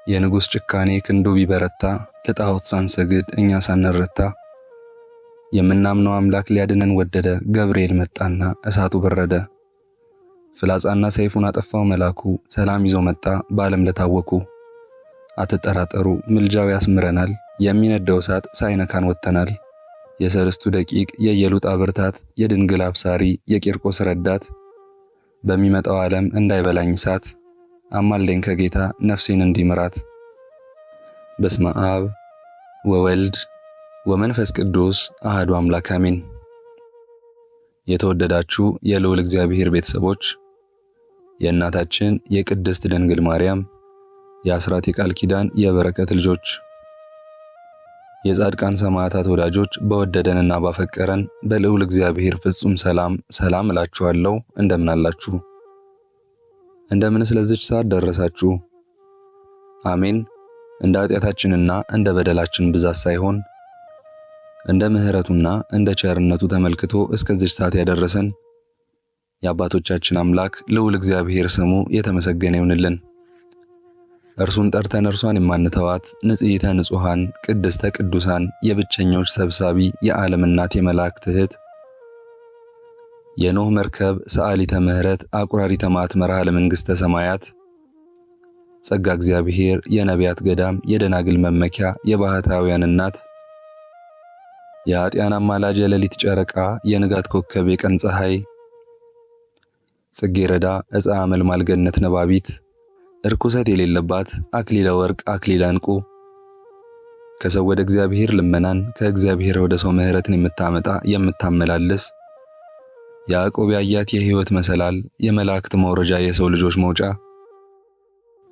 የንጉሥ ጭካኔ ክንዱ ቢበረታ ለጣዖት ሳንሰግድ እኛ ሳንረታ የምናምነው አምላክ ሊያድነን ወደደ። ገብርኤል መጣና እሳቱ በረደ። ፍላጻና ሰይፉን አጠፋው መላኩ ሰላም ይዞ መጣ በዓለም ለታወኩ። አትጠራጠሩ ምልጃው ያስምረናል የሚነደው እሳት ሳይነካን ወጥተናል። የሰለስቱ ደቂቅ የኢየሉጣ ብርታት የድንግል አብሳሪ የቂርቆስ ረዳት በሚመጣው ዓለም እንዳይበላኝ እሳት አማልደኝ ከጌታ ነፍሴን እንዲምራት። በስመ አብ ወወልድ ወመንፈስ ቅዱስ አሐዱ አምላክ አሜን። የተወደዳችሁ የልዑል እግዚአብሔር ቤተሰቦች የእናታችን የቅድስት ድንግል ማርያም የአስራት የቃል ኪዳን የበረከት ልጆች የጻድቃን ሰማዕታት ወዳጆች በወደደንና ባፈቀረን በልዑል እግዚአብሔር ፍጹም ሰላም እላችኋለሁ። እንደምን አላችሁ? እንደምን ስለዚች ሰዓት ደረሳችሁ? አሜን። እንደ ኃጢአታችንና እንደ በደላችን ብዛት ሳይሆን እንደ ምሕረቱና እንደ ቸርነቱ ተመልክቶ እስከዚች ሰዓት ያደረሰን የአባቶቻችን አምላክ ልዑል እግዚአብሔር ስሙ የተመሰገነ ይሁንልን። እርሱን ጠርተን እርሷን የማንተዋት ንጽሕተ ንጹሐን ቅድስተ ቅዱሳን የብቸኞች ሰብሳቢ የዓለም እናት የመላእክት እህት የኖህ መርከብ ሰዓሊተ ምሕረት አቁራሪተ መዓት መርሃ ለመንግሥተ ሰማያት ጸጋ እግዚአብሔር የነቢያት ገዳም የደናግል መመኪያ የባህታውያን እናት የኃጥአን አማላጅ የሌሊት ጨረቃ የንጋት ኮከብ የቀን ፀሐይ ጽጌረዳ ዕፀ አመልማል ገነት ነባቢት እርኩሰት የሌለባት አክሊለ ወርቅ አክሊለ ዕንቁ ከሰው ወደ እግዚአብሔር ልመናን ከእግዚአብሔር ወደ ሰው ምሕረትን የምታመጣ የምታመላልስ ያዕቆብ ያያት የሕይወት መሰላል የመላእክት መውረጃ የሰው ልጆች መውጫ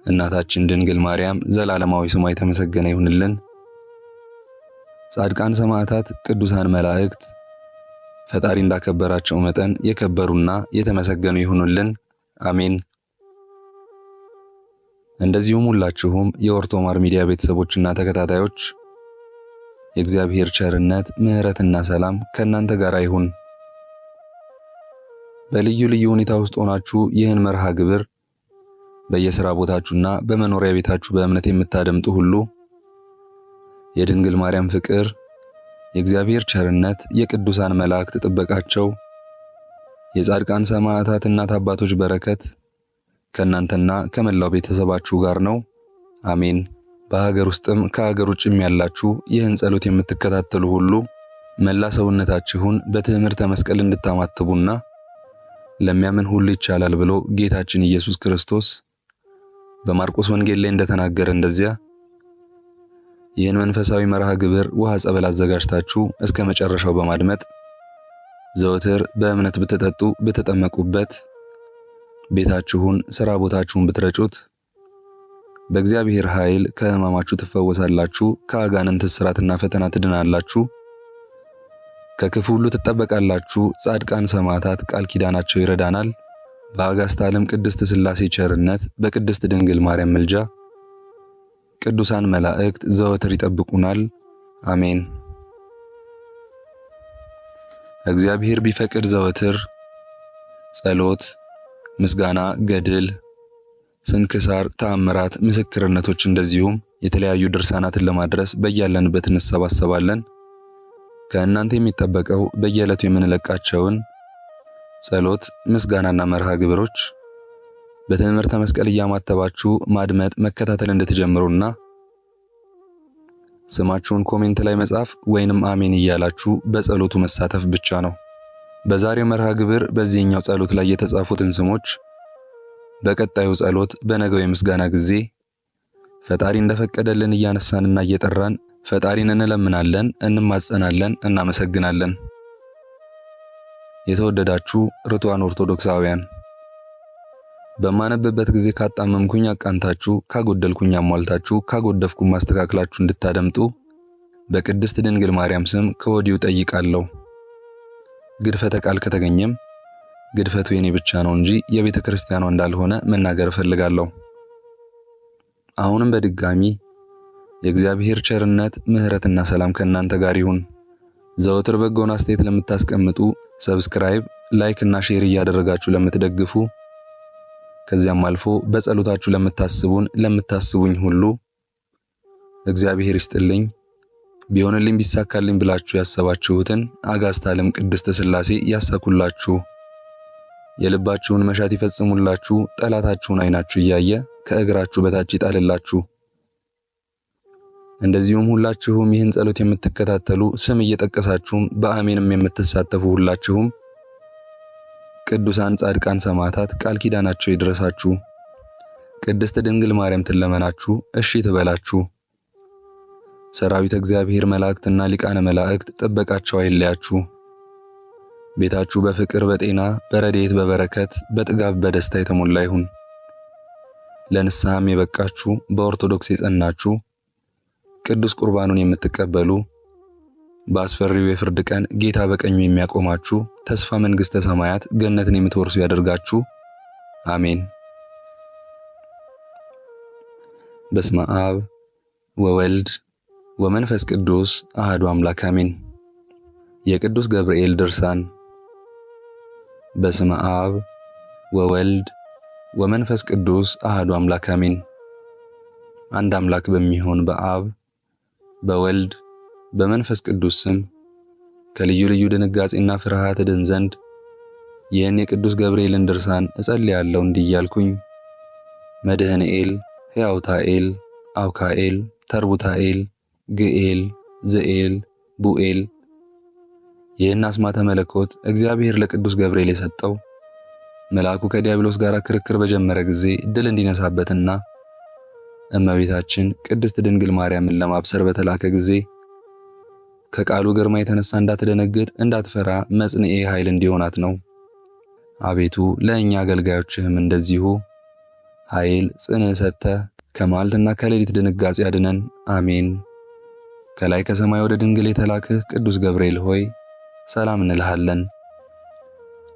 እናታችን ድንግል ማርያም ዘላለማዊ ስሟ የተመሰገነ ይሁንልን። ጻድቃን ሰማዕታት ቅዱሳን መላእክት ፈጣሪ እንዳከበራቸው መጠን የከበሩና የተመሰገኑ ይሁኑልን። አሜን። እንደዚሁም ሁላችሁም የኦርቶማር ሚዲያ ቤተሰቦችና ተከታታዮች የእግዚአብሔር ቸርነት ምሕረትና ሰላም ከእናንተ ጋር ይሁን። በልዩ ልዩ ሁኔታ ውስጥ ሆናችሁ ይህን መርሃ ግብር በየሥራ ቦታችሁና በመኖሪያ ቤታችሁ በእምነት የምታደምጡ ሁሉ የድንግል ማርያም ፍቅር የእግዚአብሔር ቸርነት የቅዱሳን መላእክት ጥበቃቸው የጻድቃን ሰማዕታት እናት አባቶች በረከት ከእናንተና ከመላው ቤተሰባችሁ ጋር ነው። አሜን። በሀገር ውስጥም ከሀገር ውጭም ያላችሁ ይህን ጸሎት የምትከታተሉ ሁሉ መላ ሰውነታችሁን በትምህርተ መስቀል እንድታማትቡና ለሚያምን ሁሉ ይቻላል ብሎ ጌታችን ኢየሱስ ክርስቶስ በማርቆስ ወንጌል ላይ እንደተናገረ እንደዚያ ይህን መንፈሳዊ መርሃ ግብር ውሃ ጸበል አዘጋጅታችሁ እስከ መጨረሻው በማድመጥ ዘወትር በእምነት ብትጠጡ ብትጠመቁበት ቤታችሁን ሥራ ቦታችሁን ብትረጩት በእግዚአብሔር ኃይል ከሕማማችሁ ትፈወሳላችሁ፣ ከአጋንንት እስራትና ፈተና ትድናላችሁ፣ ከክፉ ሁሉ ትጠበቃላችሁ። ጻድቃን ሰማዕታት ቃል ኪዳናቸው ይረዳናል። በአጋዕዝተ ዓለም ቅድስት ሥላሴ ቸርነት በቅድስት ድንግል ማርያም ምልጃ ቅዱሳን መላእክት ዘወትር ይጠብቁናል። አሜን። እግዚአብሔር ቢፈቅድ ዘወትር ጸሎት፣ ምስጋና፣ ገድል፣ ስንክሳር፣ ተአምራት፣ ምስክርነቶች እንደዚሁም የተለያዩ ድርሳናትን ለማድረስ በያለንበት እንሰባሰባለን። ከእናንተ የሚጠበቀው በየዕለቱ የምንለቃቸውን ጸሎት፣ ምስጋናና መርሃ ግብሮች በትምህርተ መስቀል እያማተባችሁ ማድመጥ መከታተል እንድትጀምሩና ስማችሁን ኮሜንት ላይ መጻፍ ወይንም አሜን እያላችሁ በጸሎቱ መሳተፍ ብቻ ነው። በዛሬው መርሃ ግብር በዚህኛው ጸሎት ላይ የተጻፉትን ስሞች በቀጣዩ ጸሎት በነገው የምስጋና ጊዜ ፈጣሪ እንደፈቀደልን እያነሳንና እየጠራን ፈጣሪን እንለምናለን፣ እንማጸናለን፣ እናመሰግናለን። የተወደዳችሁ ርቱዓን ኦርቶዶክሳውያን በማነብበት ጊዜ ካጣመምኩኝ አቃንታችሁ ካጎደልኩኝ አሟልታችሁ ካጎደፍኩም ማስተካከላችሁ እንድታደምጡ በቅድስት ድንግል ማርያም ስም ከወዲሁ ጠይቃለሁ። ግድፈተ ቃል ከተገኘም ግድፈቱ የኔ ብቻ ነው እንጂ የቤተ ክርስቲያኗ እንዳልሆነ መናገር እፈልጋለሁ። አሁንም በድጋሚ የእግዚአብሔር ቸርነት ምሕረትና ሰላም ከእናንተ ጋር ይሁን። ዘወትር በጎን አስተያየት ለምታስቀምጡ፣ ሰብስክራይብ፣ ላይክ እና ሼር እያደረጋችሁ ለምትደግፉ ከዚያም አልፎ በጸሎታችሁ ለምታስቡኝ ሁሉ እግዚአብሔር ይስጥልኝ፣ ቢሆንልኝ ቢሳካልኝ ብላችሁ ያሰባችሁትን አጋዕዝተ ዓለም ቅድስት ሥላሴ ያሳኩላችሁ፣ የልባችሁን መሻት ይፈጽሙላችሁ፣ ጠላታችሁን ዓይናችሁ እያየ ከእግራችሁ በታች ይጣልላችሁ። እንደዚሁም ሁላችሁም ይህን ጸሎት የምትከታተሉ ስም እየጠቀሳችሁም በአሜንም የምትሳተፉ ሁላችሁም ቅዱሳን ጻድቃን ሰማዕታት ቃል ኪዳናቸው ይድረሳችሁ። ቅድስት ድንግል ማርያም ትለመናችሁ፣ እሺ ትበላችሁ። ሰራዊት እግዚአብሔር መላእክትና ሊቃነ መላእክት ጥበቃቸው አይለያችሁ። ቤታችሁ በፍቅር በጤና በረድኤት በበረከት በጥጋብ በደስታ የተሞላ ይሁን። ለንስሐም የበቃችሁ በኦርቶዶክስ የጸናችሁ ቅዱስ ቁርባኑን የምትቀበሉ በአስፈሪው የፍርድ ቀን ጌታ በቀኙ የሚያቆማችሁ ተስፋ መንግሥተ ሰማያት ገነትን የምትወርሱ ያደርጋችሁ። አሜን። በስመ አብ ወወልድ ወመንፈስ ቅዱስ አሐዱ አምላክ አሜን። የቅዱስ ገብርኤል ድርሳን። በስመ አብ ወወልድ ወመንፈስ ቅዱስ አሐዱ አምላክ አሜን። አንድ አምላክ በሚሆን በአብ በወልድ በመንፈስ ቅዱስ ስም ከልዩ ልዩ ድንጋጼና ፍርሃት ድን ዘንድ ይህን የቅዱስ ገብርኤልን ድርሳን እጸልያለሁ እንዲህ እያልኩኝ መድኃኔኤል፣ ሕያውታኤል፣ አውካኤል፣ ተርቡታኤል፣ ግኤል፣ ዝኤል፣ ቡኤል። ይህን አስማተ መለኮት እግዚአብሔር ለቅዱስ ገብርኤል የሰጠው መልአኩ ከዲያብሎስ ጋር ክርክር በጀመረ ጊዜ ድል እንዲነሳበትና እመቤታችን ቅድስት ድንግል ማርያምን ለማብሰር በተላከ ጊዜ ከቃሉ ግርማ የተነሳ እንዳትደነግጥ እንዳትፈራ መጽንኤ ኃይል እንዲሆናት ነው። አቤቱ ለእኛ አገልጋዮችህም እንደዚሁ ኃይል ጽንዕ ሰጥተህ ከመዓልትና ከሌሊት ድንጋጼ አድነን። አሜን። ከላይ ከሰማይ ወደ ድንግል የተላክህ ቅዱስ ገብርኤል ሆይ ሰላም እንልሃለን።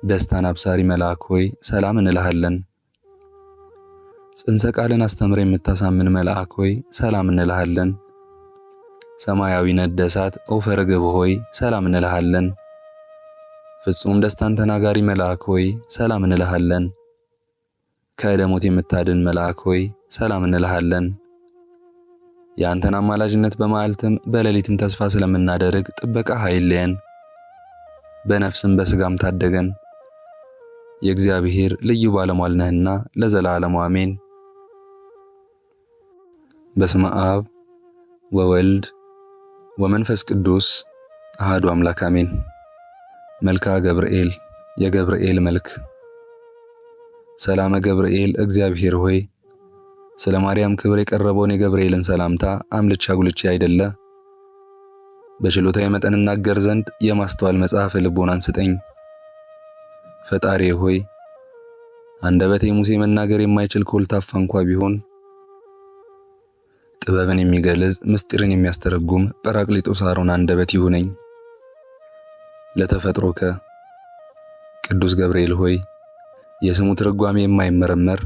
ደስታን አብሳሪ መልአክ ሆይ ሰላም እንልሃለን። ጽንሰ ቃልን አስተምረ የምታሳምን መልአክ ሆይ ሰላም እንልሃለን። ሰማያዊ ነደ እሳት ኦፈ ርግብ ሆይ ሰላም እንልሃለን። ፍጹም ደስታን ተናጋሪ መልአክ ሆይ ሰላም እንልሃለን። ከደሞት የምታድን መልአክ ሆይ ሰላም እንልሃለን። የአንተን አማላጅነት በመዓልትም በሌሊትም ተስፋ ስለምናደርግ ጥበቃ አይለየን፣ በነፍስም በስጋም ታደገን። የእግዚአብሔር ልዩ ባለሟል ነህና ለዘላለሙ አሜን። በስመ አብ ወወልድ ወመንፈስ ቅዱስ አሐዱ አምላክ አሜን። መልክአ ገብርኤል፣ የገብርኤል መልክ። ሰላመ ገብርኤል እግዚአብሔር ሆይ ስለ ማርያም ክብር የቀረበውን የገብርኤልን ሰላምታ አምልቻ ጉልቻ አይደለ በችሎታዬ መጠን እናገር ዘንድ የማስተዋል መጽሐፈ ልቦናን ስጠኝ። ፈጣሪ ሆይ አንደበቴ ሙሴ መናገር የማይችል ኮልታፋ እንኳ ቢሆን ጥበብን የሚገልጽ ምስጢርን የሚያስተረጉም ጰራቅሊጦስ አሮን አንደበት ይሁነኝ። ለተፈጥሮከ ቅዱስ ገብርኤል ሆይ የስሙ ትርጓሜ የማይመረመር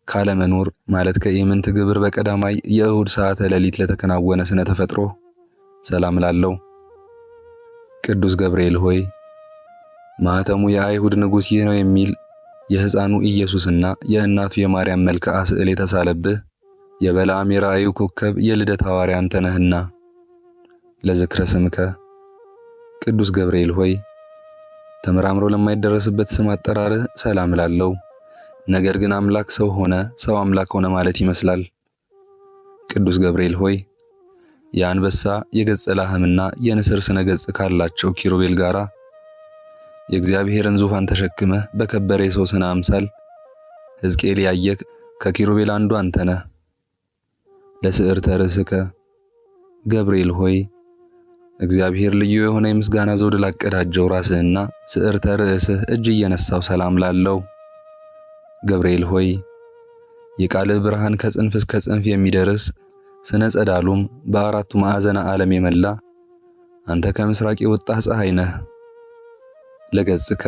ካለመኖር ማለት ከኢምንት ግብር በቀዳማይ የእሁድ ሰዓተ ሌሊት ለተከናወነ ስነ ተፈጥሮ ሰላም ላለው ቅዱስ ገብርኤል ሆይ ማኅተሙ የአይሁድ ንጉሥ ይህ ነው የሚል የሕፃኑ ኢየሱስና የእናቱ የማርያም መልክዓ ስዕል የተሳለብህ የበለዓም የራእዩ ኮከብ የልደት ሐዋርያ አንተ ነህና ለዝክረ ስምከ ቅዱስ ገብርኤል ሆይ ተመራምሮ ለማይደረስበት ስም አጠራርህ ሰላም ላለው ነገር ግን አምላክ ሰው ሆነ ሰው አምላክ ሆነ ማለት ይመስላል። ቅዱስ ገብርኤል ሆይ የአንበሳ የገጸ ላህምና የንስር ስነ ገጽ ካላቸው ኪሩቤል ጋራ የእግዚአብሔርን ዙፋን ተሸክመ በከበረ የሰው ስነ አምሳል ሕዝቅኤል ያየክ ከኪሩቤል አንዱ አንተ ነህ። ለስዕርተ ርእስከ ገብርኤል ሆይ እግዚአብሔር ልዩ የሆነ የምስጋና ዘውድ ላቀዳጀው ራስህና ስዕርተ ርእስህ እጅ እየነሳው ሰላም ላለው ገብርኤል ሆይ የቃልህ ብርሃን ከጽንፍ እስከ ጽንፍ የሚደርስ ስነ ጸዳሉም በአራቱ ማዕዘነ ዓለም የመላ አንተ ከምስራቅ የወጣህ ፀሐይ ነህ። ለገጽከ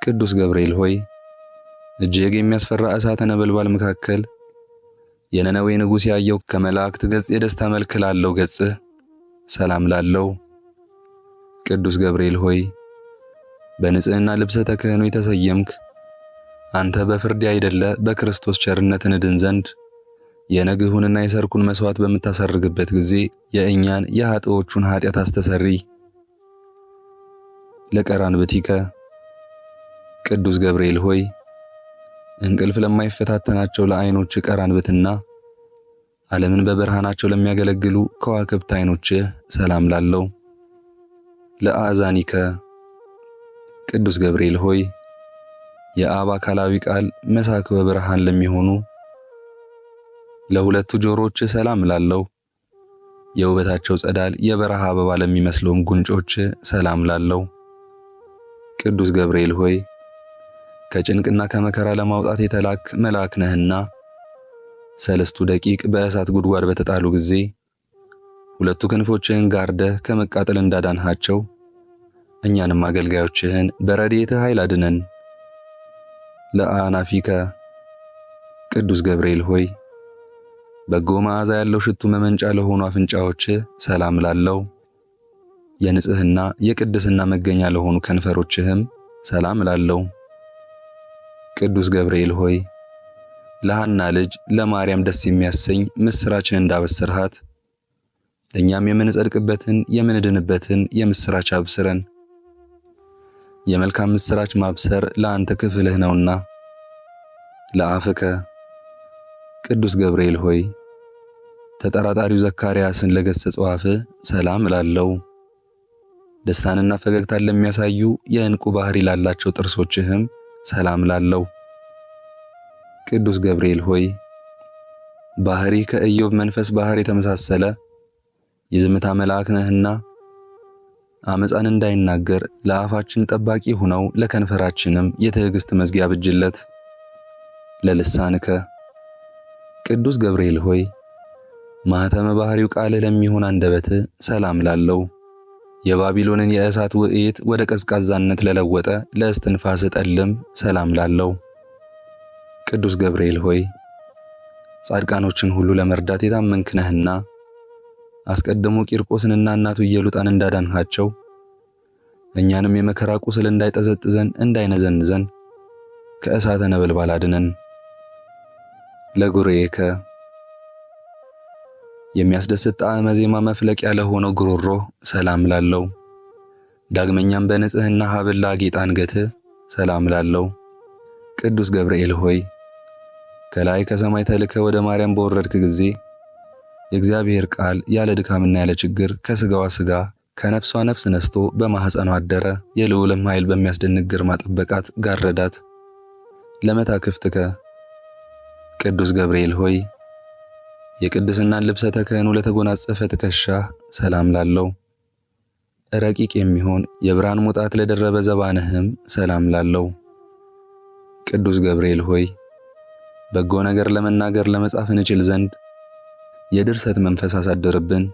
ቅዱስ ገብርኤል ሆይ እጅግ የሚያስፈራ እሳተ ነበልባል መካከል የነነዌ ንጉሥ ያየው ከመላእክት ገጽ የደስታ መልክ ላለው ገጽህ ሰላም ላለው ቅዱስ ገብርኤል ሆይ በንጽህና ልብሰ ተክህኖ የተሰየምክ አንተ በፍርድ አይደለ በክርስቶስ ቸርነት እንድን ዘንድ የነግሁንና የሰርኩን መስዋዕት በምታሰርግበት ጊዜ የእኛን የኃጥኦቹን ኃጢአት አስተሰሪ። ለቀራንብቲከ ቅዱስ ገብርኤል ሆይ እንቅልፍ ለማይፈታተናቸው ለዓይኖች ቀራንብትና ዓለምን በብርሃናቸው ለሚያገለግሉ ከዋክብት ዓይኖችህ ሰላም ላለው። ለአእዛኒከ ቅዱስ ገብርኤል ሆይ የአብ አካላዊ ቃል መሳክበ ብርሃን ለሚሆኑ ለሁለቱ ጆሮች ሰላም ላለው። የውበታቸው ጸዳል የበረሃ አበባ ለሚመስለውም ጉንጮች ሰላም ላለው። ቅዱስ ገብርኤል ሆይ ከጭንቅና ከመከራ ለማውጣት የተላክ መልአክ ነህና 3 ደቂቅ በእሳት ጉድጓድ በተጣሉ ጊዜ ሁለቱ ክንፎችህን ጋርደህ ከመቃጠል እንዳዳንሃቸው እኛንም አገልጋዮችህን በረድኤትህ ኃይል አድነን። ለአናፊከ ቅዱስ ገብርኤል ሆይ በጎ መዓዛ ያለው ሽቱ መመንጫ ለሆኑ አፍንጫዎች ሰላም ላለው። የንጽህና የቅድስና መገኛ ለሆኑ ከንፈሮችህም ሰላም ላለው። ቅዱስ ገብርኤል ሆይ ለሐና ልጅ ለማርያም ደስ የሚያሰኝ ምስራችን እንዳበሰርሃት ለኛም የምንጸድቅበትን የምንድንበትን የምስራች አብስረን። የመልካም ምስራች ማብሰር ለአንተ ክፍልህ ነውና። ለአፍከ ቅዱስ ገብርኤል ሆይ ተጠራጣሪው ዘካርያስን ለገሰጸው አፍ ሰላም ላለው። ደስታንና ፈገግታን ለሚያሳዩ የዕንቁ ባህሪ ላላቸው ጥርሶችህም ሰላም ላለው። ቅዱስ ገብርኤል ሆይ ባህሪ ከኢዮብ መንፈስ ባህሪ የተመሳሰለ የዝምታ መልአክ ነህና አመፃን እንዳይናገር ለአፋችን ጠባቂ ሆነው ለከንፈራችንም የትዕግስት መዝጊያ ብጅለት። ለልሳንከ ቅዱስ ገብርኤል ሆይ ማኅተመ ባህሪው ቃልህ ለሚሆን አንደበት ሰላም ላለው። የባቢሎንን የእሳት ውዕይት ወደ ቀዝቃዛነት ለለወጠ ለእስትንፋስ ጠልም ሰላም ላለው። ቅዱስ ገብርኤል ሆይ ጻድቃኖችን ሁሉ ለመርዳት የታመንክ ነህና አስቀድሞ ቂርቆስንና እናቱ ኢየሉጣን እንዳዳንሃቸው እኛንም የመከራ ቁስል እንዳይጠዘጥዘን እንዳይነዘንዘን ከእሳተ ነበልባል አድነን። ለጉሬከ የሚያስደስት ጣዕመ ዜማ መፍለቂያ ለሆነው ጉሮሮ ሰላም ላለው። ዳግመኛም በንጽህና ሐብል ላጌጠ አንገትህ ሰላም ላለው። ቅዱስ ገብርኤል ሆይ ከላይ ከሰማይ ተልከ ወደ ማርያም በወረድክ ጊዜ የእግዚአብሔር ቃል ያለ ድካምና ያለ ችግር ከስጋዋ ስጋ ከነፍሷ ነፍስ ነስቶ በማህፀኗ አደረ። የልዑልም ኃይል በሚያስደንቅ ግርማ ጠበቃት ጋረዳት። ለመታክፍትከ ቅዱስ ገብርኤል ሆይ የቅድስናን ልብሰ ተክህኖ ለተጎናጸፈ ትከሻ ሰላም ላለው። ረቂቅ የሚሆን የብርሃን ሙጣት ለደረበ ዘባንህም ሰላም ላለው። ቅዱስ ገብርኤል ሆይ በጎ ነገር ለመናገር ለመጻፍ እንችል ዘንድ የድርሰት መንፈስ አሳደርብን።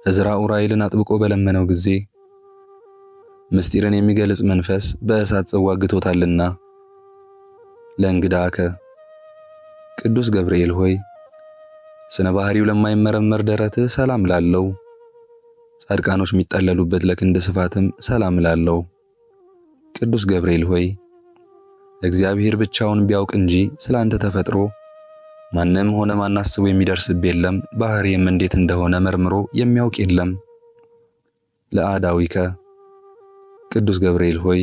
ዕዝራ ኡራኤልን አጥብቆ በለመነው ጊዜ ምስጢርን የሚገልጽ መንፈስ በእሳት ጽዋ ግቶታልና። ለእንግዳከ ቅዱስ ገብርኤል ሆይ ስነ ባህሪው ለማይመረመር ደረትህ ሰላም ላለው። ጻድቃኖች የሚጠለሉበት ለክንድ ስፋትም ሰላም ላለው። ቅዱስ ገብርኤል ሆይ እግዚአብሔር ብቻውን ቢያውቅ እንጂ ስላንተ ተፈጥሮ ማንም ሆነ ማናስቡ የሚደርስብ የለም። ባህሪም እንዴት እንደሆነ መርምሮ የሚያውቅ የለም። ለአዳዊከ ቅዱስ ገብርኤል ሆይ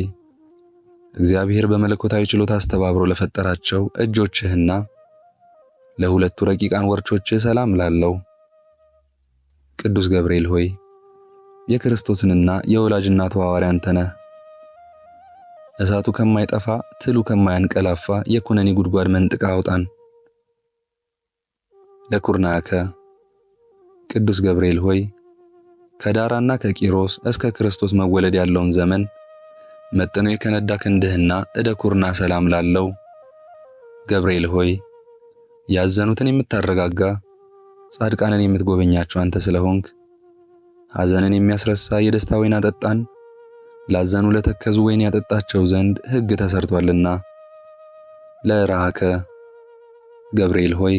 እግዚአብሔር በመለኮታዊ ችሎታ አስተባብሮ ለፈጠራቸው እጆችህና ለሁለቱ ረቂቃን ወርቾችህ ሰላም ላለው። ቅዱስ ገብርኤል ሆይ የክርስቶስንና የወላጅ እናቱ ሐዋርያ አንተ ነህ። እሳቱ ከማይጠፋ ትሉ ከማያንቀላፋ የኩነኔ ጉድጓድ መንጥቃ አውጣን። ለኩርናከ ቅዱስ ገብርኤል ሆይ ከዳራና ከቂሮስ እስከ ክርስቶስ መወለድ ያለውን ዘመን መጥኖ የከነዳ ክንድህና እደ ኩርና ሰላም ላለው። ገብርኤል ሆይ ያዘኑትን የምታረጋጋ ጻድቃንን የምትጎበኛቸው አንተ ስለሆንክ ሐዘንን የሚያስረሳ የደስታ ወይን አጠጣን። ላዘኑ ለተከዙ ወይን ያጠጣቸው ዘንድ ሕግ ተሰርቷልና። ለራከ ገብርኤል ሆይ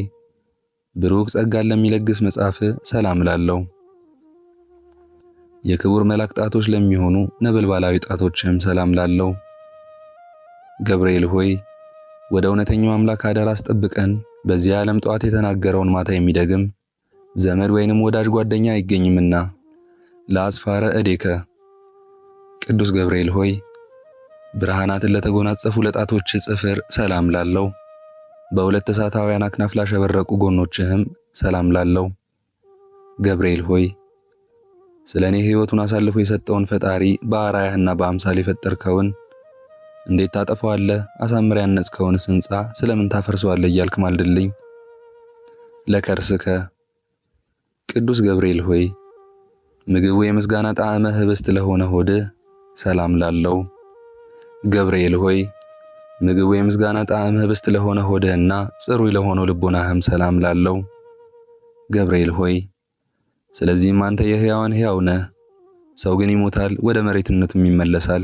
ብሩክ ጸጋን ለሚለግስ መጽሐፍ ሰላም ላለው። የክቡር መልአክ ጣቶች ለሚሆኑ ነበልባላዊ ጣቶችም ሰላም ላለው። ገብርኤል ሆይ ወደ እውነተኛው አምላክ አደራ አስጠብቀን። በዚህ ዓለም ጠዋት የተናገረውን ማታ የሚደግም ዘመድ ወይንም ወዳጅ ጓደኛ አይገኝምና። ለአጽፋረ እዴከ ቅዱስ ገብርኤል ሆይ ብርሃናትን ለተጎናጸፉ ለጣቶች ጽፍር ሰላም ላለው፣ በሁለት እሳታውያን አክናፍ ላሸበረቁ ጎኖችህም ሰላም ላለው። ገብርኤል ሆይ ስለ እኔ ሕይወቱን አሳልፎ የሰጠውን ፈጣሪ በአርአያህና በአምሳል የፈጠርከውን እንዴት ታጠፋዋለህ? አሳምር ያነጽከውንስ ሕንጻ ስለምን ታፈርሰዋለህ? እያልክ ማልድልኝ። ለከርስከ ቅዱስ ገብርኤል ሆይ ምግቡ የምስጋና ጣዕመ ህብስት ለሆነ ሆድህ ሰላም ላለው። ገብርኤል ሆይ ምግቡ የምስጋና ጣዕመ ህብስት ለሆነ ሆድህና ጽሩይ ለሆነው ልቦናህም ሰላም ላለው። ገብርኤል ሆይ ስለዚህም አንተ የሕያዋን ሕያው ነህ። ሰው ግን ይሞታል፣ ወደ መሬትነቱም ይመለሳል።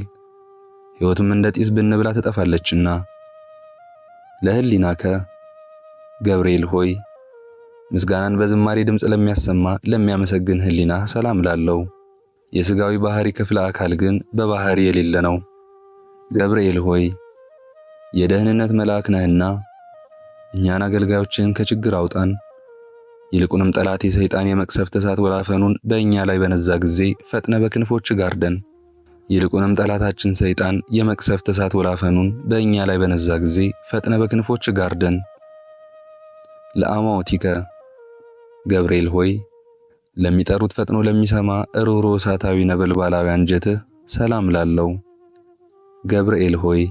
ሕይወቱም እንደ ጢስ ብን ብላ ትጠፋለችና። ለህሊናከ ገብርኤል ሆይ ምስጋናን በዝማሬ ድምፅ ለሚያሰማ ለሚያመሰግን ህሊና ሰላም ላለው። የሥጋዊ ባህሪ ክፍለ አካል ግን በባህሪ የሌለ ነው። ገብርኤል ሆይ የደህንነት መልአክ ነህና እኛን አገልጋዮችን ከችግር አውጣን። ይልቁንም ጠላት የሰይጣን የመቅሰፍት እሳት ወላፈኑን በእኛ ላይ በነዛ ጊዜ ፈጥነ በክንፎች ጋርደን። ይልቁንም ጠላታችን ሰይጣን የመቅሰፍት እሳት ወላፈኑን በእኛ ላይ በነዛ ጊዜ ፈጥነ በክንፎች ጋርደን። ለአማውቲከ ገብርኤል ሆይ ለሚጠሩት ፈጥኖ ለሚሰማ ሩህሩህ እሳታዊ ነበልባላዊ አንጀትህ ሰላም ላለው። ገብርኤል ሆይ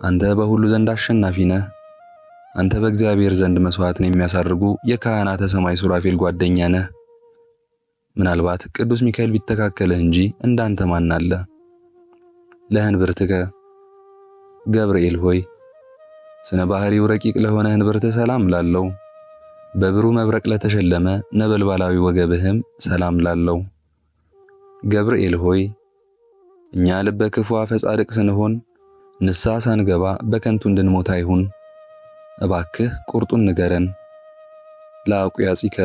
አንተ በሁሉ ዘንድ አሸናፊ ነህ። አንተ በእግዚአብሔር ዘንድ መስዋዕትን የሚያሳርጉ የካህናተ ሰማይ ሱራፌል ጓደኛ ነህ። ምናልባት ቅዱስ ሚካኤል ቢተካከልህ እንጂ እንዳንተ ማን አለ? ለህንብርትከ ገብርኤል ሆይ ስነ ባህሪው ረቂቅ ለሆነ ህንብርትህ ሰላም ላለው። በብሩህ መብረቅ ለተሸለመ ነበልባላዊ ወገብህም ሰላም ላለው። ገብርኤል ሆይ እኛ ልበ ክፉ አፈ ጻድቅ ስንሆን ንስሐ ሳንገባ በከንቱ እንድንሞት አይሁን። እባክህ ቁርጡን ንገረን። ለአቁያጺከ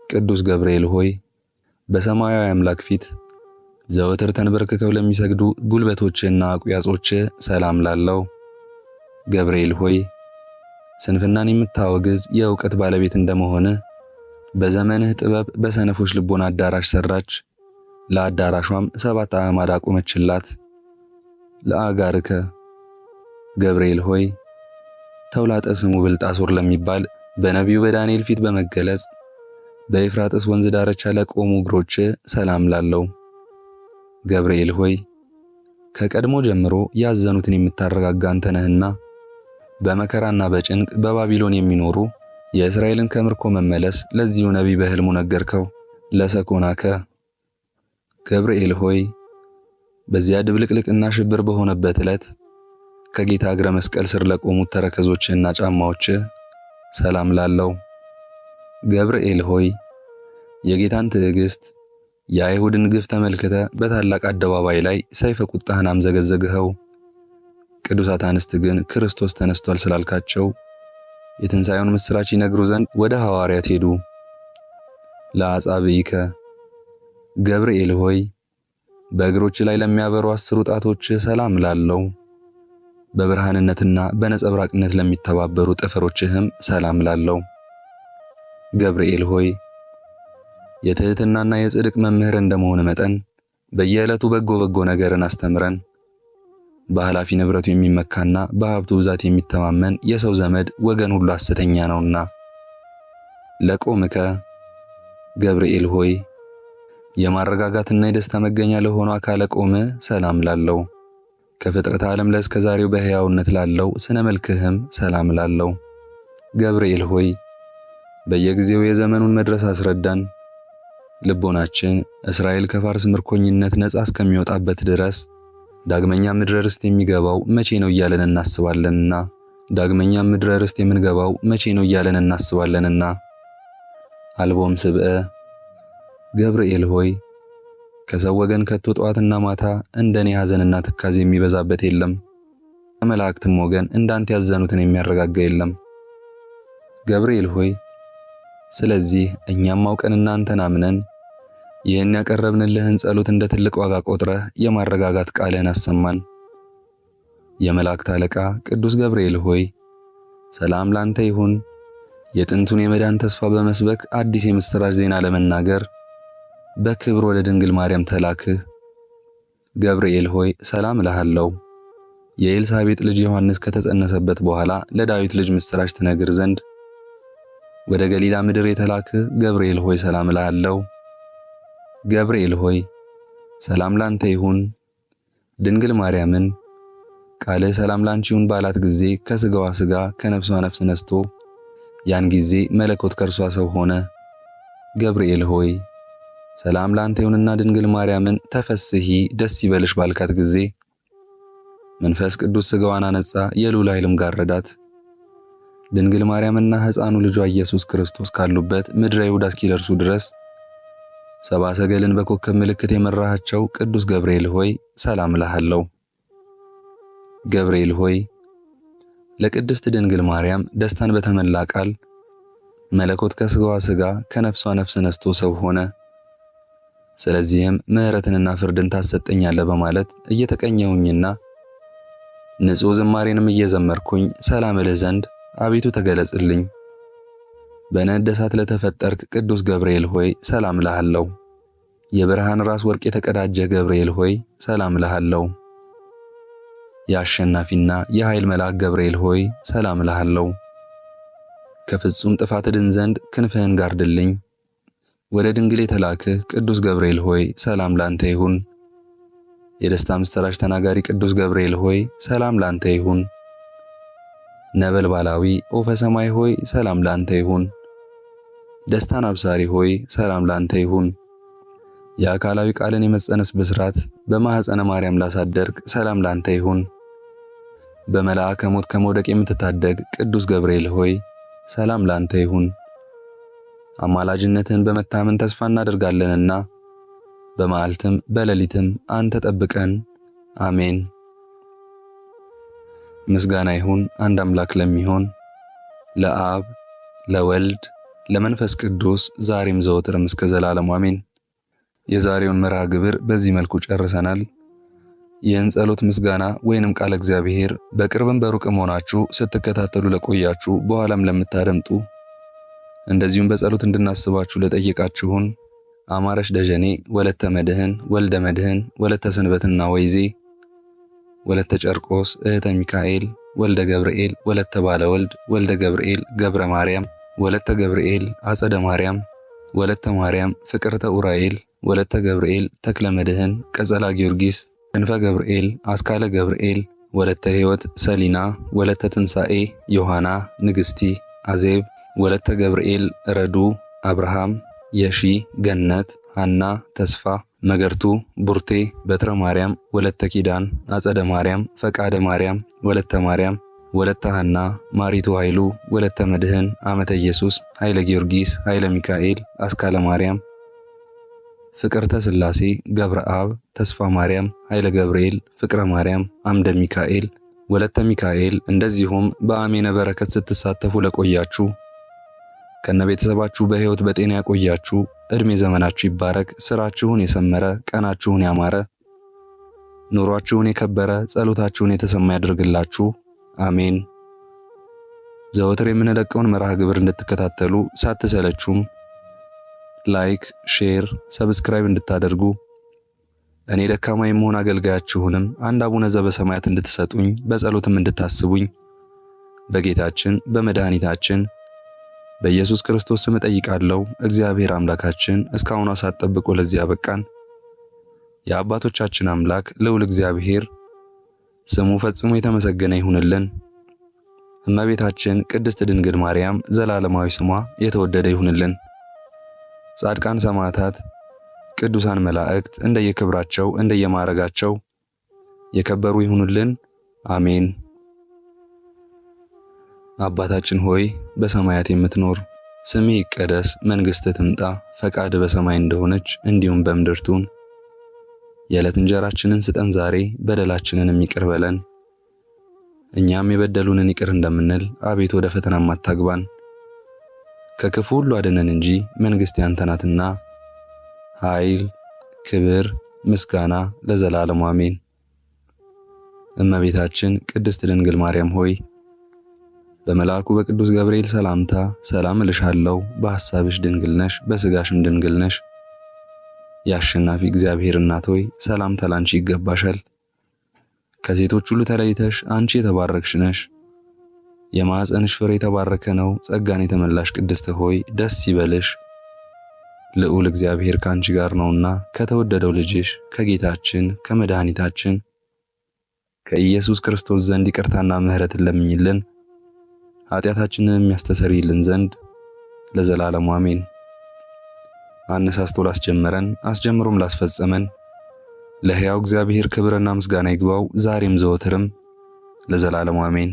ቅዱስ ገብርኤል ሆይ በሰማያዊ አምላክ ፊት ዘወትር ተንበርክከው ለሚሰግዱ ጉልበቶችና አቁያጾች ሰላም ላለው። ገብርኤል ሆይ ስንፍናን የምታወግዝ የእውቀት ባለቤት እንደመሆነ በዘመንህ ጥበብ በሰነፎች ልቦና አዳራሽ ሰራች። ለአዳራሿም 7 አዕማድ አቆመችላት። ለአጋርከ ገብርኤል ሆይ ተውላጠ ስሙ ብልጣሶር ለሚባል በነቢዩ በዳንኤል ፊት በመገለጽ በኤፍራጥስ ወንዝ ዳርቻ ለቆሙ እግሮች ሰላም ላለው። ገብርኤል ሆይ ከቀድሞ ጀምሮ ያዘኑትን የምታረጋጋ አንተ ነህና በመከራና በጭንቅ በባቢሎን የሚኖሩ የእስራኤልን ከምርኮ መመለስ ለዚሁ ነቢይ በሕልሙ ነገርከው። ለሰኮናከ ገብርኤል ሆይ በዚያ ድብልቅልቅና ሽብር በሆነበት ዕለት ከጌታ እግረ መስቀል ስር ለቆሙት ተረከዞችና ጫማዎች ሰላም ላለው። ገብርኤል ሆይ የጌታን ትዕግስት የአይሁድን ግፍ ተመልክተ በታላቅ አደባባይ ላይ ሰይፈ ቁጣህን አምዘገዘግኸው። ቅዱሳት አንስት ግን ክርስቶስ ተነስቷል ስላልካቸው የትንሣኤውን ምስራች ይነግሩ ዘንድ ወደ ሐዋርያት ሄዱ። ለአጻብኢከ ገብርኤል ሆይ በእግሮች ላይ ለሚያበሩ 10 ጣቶች ሰላም ላለው። በብርሃንነትና በነጸብራቅነት ለሚተባበሩ ጥፍሮችህም ሰላም ላለው። ገብርኤል ሆይ የትህትናና የጽድቅ መምህር እንደመሆን መጠን በየዕለቱ በጎ ነገርን አስተምረን። በኃላፊ ንብረቱ የሚመካና በሀብቱ ብዛት የሚተማመን የሰው ዘመድ ወገን ሁሉ ሐሰተኛ ነውና። ለቆምከ ገብርኤል ሆይ የማረጋጋትና የደስታ መገኛ ለሆነ አካለ ቆም ሰላም ላለው። ከፍጥረት ዓለም ለእስከ ዛሬው በሕያውነት ላለው ስነ መልክህም ሰላም ላለው። ገብርኤል ሆይ በየጊዜው የዘመኑን መድረስ አስረዳን። ልቦናችን እስራኤል ከፋርስ ምርኮኝነት ነፃ እስከሚወጣበት ድረስ ዳግመኛ ምድረ ርስት የሚገባው መቼ ነው እያለን እናስባለንና ዳግመኛ ምድረ ርስት የምንገባው መቼ ነው እያለን እናስባለንና። አልቦም ስብእ ገብርኤል ሆይ ከሰው ወገን ከቶ ጠዋትና ማታ እንደኔ ሐዘንና ትካዜ የሚበዛበት የለም። ከመላእክትም ወገን እንዳንተ ያዘኑትን የሚያረጋጋ የለም። ገብርኤል ሆይ ስለዚህ እኛም አውቀንና አንተን አምነን ይህን ያቀረብንልህን ጸሎት እንደ ትልቅ ዋጋ ቆጥረህ የማረጋጋት ቃልህን አሰማን። የመላእክት አለቃ ቅዱስ ገብርኤል ሆይ ሰላም ላንተ ይሁን። የጥንቱን የመዳን ተስፋ በመስበክ አዲስ የምስራች ዜና ለመናገር በክብር ወደ ድንግል ማርያም ተላክህ። ገብርኤል ሆይ ሰላም እልሃለሁ። የኤልሳቤጥ ልጅ ዮሐንስ ከተጸነሰበት በኋላ ለዳዊት ልጅ ምስራች ትነግር ዘንድ ወደ ገሊላ ምድር የተላክህ ገብርኤል ሆይ ሰላም እልሃለሁ። ገብርኤል ሆይ ሰላም ላንተ ይሁን። ድንግል ማርያምን ቃልህ ሰላም ላንቺ ይሁን ባላት ጊዜ ከስጋዋ ስጋ ከነፍሷ ነፍስ ነስቶ ያን ጊዜ መለኮት ከእርሷ ሰው ሆነ። ገብርኤል ሆይ ሰላም ላንተ ይሁንና ድንግል ማርያምን ተፈስሂ ደስ ይበልሽ ባልካት ጊዜ መንፈስ ቅዱስ ስጋዋን አነጻ፣ የልዑል ኃይልም ጋረዳት። ድንግል ማርያምና ሕፃኑ ልጇ ኢየሱስ ክርስቶስ ካሉበት ምድረ ይሁዳ እስኪደርሱ ድረስ ሰብአ ሰገልን በኮከብ ምልክት የመራሃቸው ቅዱስ ገብርኤል ሆይ ሰላም እልሃለሁ። ገብርኤል ሆይ ለቅድስት ድንግል ማርያም ደስታን በተመላ ቃል መለኮት ከስጋዋ ስጋ ከነፍሷ ነፍስ ነስቶ ሰው ሆነ። ስለዚህም ምሕረትንና ፍርድን ታሰጠኛለህ በማለት እየተቀኘሁኝና ንጹሕ ዝማሬንም እየዘመርኩኝ ሰላም እልህ ዘንድ አቤቱ ተገለጽልኝ። በነደ እሳት ለተፈጠርክ ቅዱስ ገብርኤል ሆይ ሰላም እልሃለሁ። የብርሃን ራስ ወርቅ የተቀዳጀ ገብርኤል ሆይ ሰላም እልሃለሁ። የአሸናፊና የኃይል መልአክ ገብርኤል ሆይ ሰላም እልሃለሁ። ከፍጹም ጥፋት ድን ዘንድ ክንፍህን ጋርድልኝ። ወደ ድንግል የተላክህ ቅዱስ ገብርኤል ሆይ ሰላም ላንተ ይሁን። የደስታ ምስራች ተናጋሪ ቅዱስ ገብርኤል ሆይ ሰላም ላንተ ይሁን። ነበልባላዊ ኦፈ ሰማይ ሆይ ሰላም ላንተ ይሁን። ደስታን አብሳሪ ሆይ ሰላም ላንተ ይሁን። የአካላዊ ቃልን የመጸነስ ብስራት በማኅፀነ ማርያም ላሳደርክ ሰላም ላንተ ይሁን። በመልአከ ሞት ከመውደቅ የምትታደግ ቅዱስ ገብርኤል ሆይ ሰላም ላንተ ይሁን። አማላጅነትህን በመታመን ተስፋ እናደርጋለንና በመዓልትም በሌሊትም አንተ ጠብቀን። አሜን። ምስጋና ይሁን አንድ አምላክ ለሚሆን ለአብ ለወልድ ለመንፈስ ቅዱስ ዛሬም ዘወትርም እስከ ዘላለሙ አሜን። የዛሬውን መርሃ ግብር በዚህ መልኩ ጨርሰናል። ይህን ጸሎት ምስጋና ወይንም ቃለ እግዚአብሔር በቅርብም በሩቅም ሆናችሁ ስትከታተሉ ለቆያችሁ በኋላም ለምታደምጡ እንደዚሁም በጸሎት እንድናስባችሁ ለጠየቃችሁን አማረሽ ደጀኔ፣ ወለተ መድህን፣ ወልደ መድህን፣ ወለተ ሰንበትና ወይዜ፣ ወለተ ጨርቆስ፣ እህተ ሚካኤል፣ ወልደ ገብርኤል፣ ወለተ ባለወልድ፣ ወልደ ገብርኤል፣ ገብረ ማርያም፣ ወለተ ገብርኤል፣ አጸደ ማርያም፣ ወለተ ማርያም፣ ፍቅርተ ኡራኤል፣ ወለተ ገብርኤል፣ ተክለ መድህን፣ ቀጸላ ጊዮርጊስ፣ ክንፈ ገብርኤል፣ አስካለ ገብርኤል፣ ወለተ ሕይወት፣ ሰሊና፣ ወለተ ትንሣኤ፣ ዮሐና፣ ንግሥቲ፣ አዜብ፣ ወለተ ገብርኤል፣ ረዱ፣ አብርሃም፣ የሺ፣ ገነት፣ ሐና፣ ተስፋ፣ መገርቱ፣ ቡርቴ፣ በትረ ማርያም፣ ወለተ ኪዳን፣ አጸደ ማርያም፣ ፈቃደ ማርያም፣ ወለተ ማርያም፣ ወለተ ሐና፣ ማሪቱ ኃይሉ፣ ወለተ መድህን፣ አመተ ኢየሱስ፣ ኃይለ ጊዮርጊስ፣ ኃይለ ሚካኤል፣ አስካለ ማርያም፣ ፍቅርተ ሥላሴ፣ ገብረ አብ፣ ተስፋ ማርያም፣ ኃይለ ገብርኤል፣ ፍቅረ ማርያም፣ አምደ ሚካኤል፣ ወለተ ሚካኤል እንደዚሁም በአሜነ በረከት ስትሳተፉ ለቆያችሁ ከነቤተሰባችሁ በሕይወት በጤና ያቆያችሁ እድሜ ዘመናችሁ ይባረክ። ስራችሁን የሰመረ ቀናችሁን ያማረ ኑሯችሁን የከበረ ጸሎታችሁን የተሰማ ያድርግላችሁ። አሜን። ዘወትር የምንለቀውን መርሃ ግብር እንድትከታተሉ ሳትሰለቹም ላይክ፣ ሼር፣ ሰብስክራይብ እንድታደርጉ እኔ ደካማ የመሆን አገልጋያችሁንም አንድ አቡነ ዘበሰማያት እንድትሰጡኝ በጸሎትም እንድታስቡኝ በጌታችን በመድኃኒታችን በኢየሱስ ክርስቶስ ስም ጠይቃለሁ። እግዚአብሔር አምላካችን እስካሁን ሰዓት ጠብቆ ለዚህ ያበቃን የአባቶቻችን አምላክ ልዑል እግዚአብሔር ስሙ ፈጽሞ የተመሰገነ ይሁንልን። እመቤታችን ቅድስት ድንግል ማርያም ዘላለማዊ ስሟ የተወደደ ይሁንልን። ጻድቃን ሰማዕታት፣ ቅዱሳን መላእክት እንደየክብራቸው እንደየማዕረጋቸው የከበሩ ይሁኑልን። አሜን። አባታችን ሆይ በሰማያት የምትኖር ስምህ ይቀደስ፣ መንግሥትህ ትምጣ፣ ፈቃድህ በሰማይ እንደሆነች እንዲሁም በምድር ትሁን። የዕለት እንጀራችንን ስጠን ዛሬ፣ በደላችንንም ይቅር በለን እኛም የበደሉንን ይቅር እንደምንል፣ አቤቱ ወደ ፈተናም አታግባን ከክፉ ሁሉ አድነን እንጂ መንግሥት ያንተ ናትና ኃይል፣ ክብር፣ ምስጋና ለዘላለሙ አሜን። እመቤታችን ቅድስት ድንግል ማርያም ሆይ በመልአኩ በቅዱስ ገብርኤል ሰላምታ ሰላም እልሻለሁ። በሐሳብሽ ድንግል ነሽ፣ በሥጋሽም ድንግል ነሽ። የአሸናፊ እግዚአብሔር እናት ሆይ ሰላምታ ላንቺ ይገባሻል። ከሴቶች ሁሉ ተለይተሽ አንቺ የተባረክሽ ነሽ። የማኅፀንሽ ፍሬ የተባረከ ነው። ጸጋን የተመላሽ ቅድስት ሆይ ደስ ይበልሽ፣ ልዑል እግዚአብሔር ካንቺ ጋር ነውና ከተወደደው ልጅሽ ከጌታችን ከመድኃኒታችን ከኢየሱስ ክርስቶስ ዘንድ ይቅርታና ምሕረትን ለምኝልን ኃጢአታችንን የሚያስተሰርይልን ዘንድ ለዘላለሙ አሜን። አነሳስቶ ላስጀመረን አስጀምሮም ላስፈጸመን ለሕያው እግዚአብሔር ክብርና ምስጋና ይግባው ዛሬም ዘወትርም ለዘላለሙ አሜን።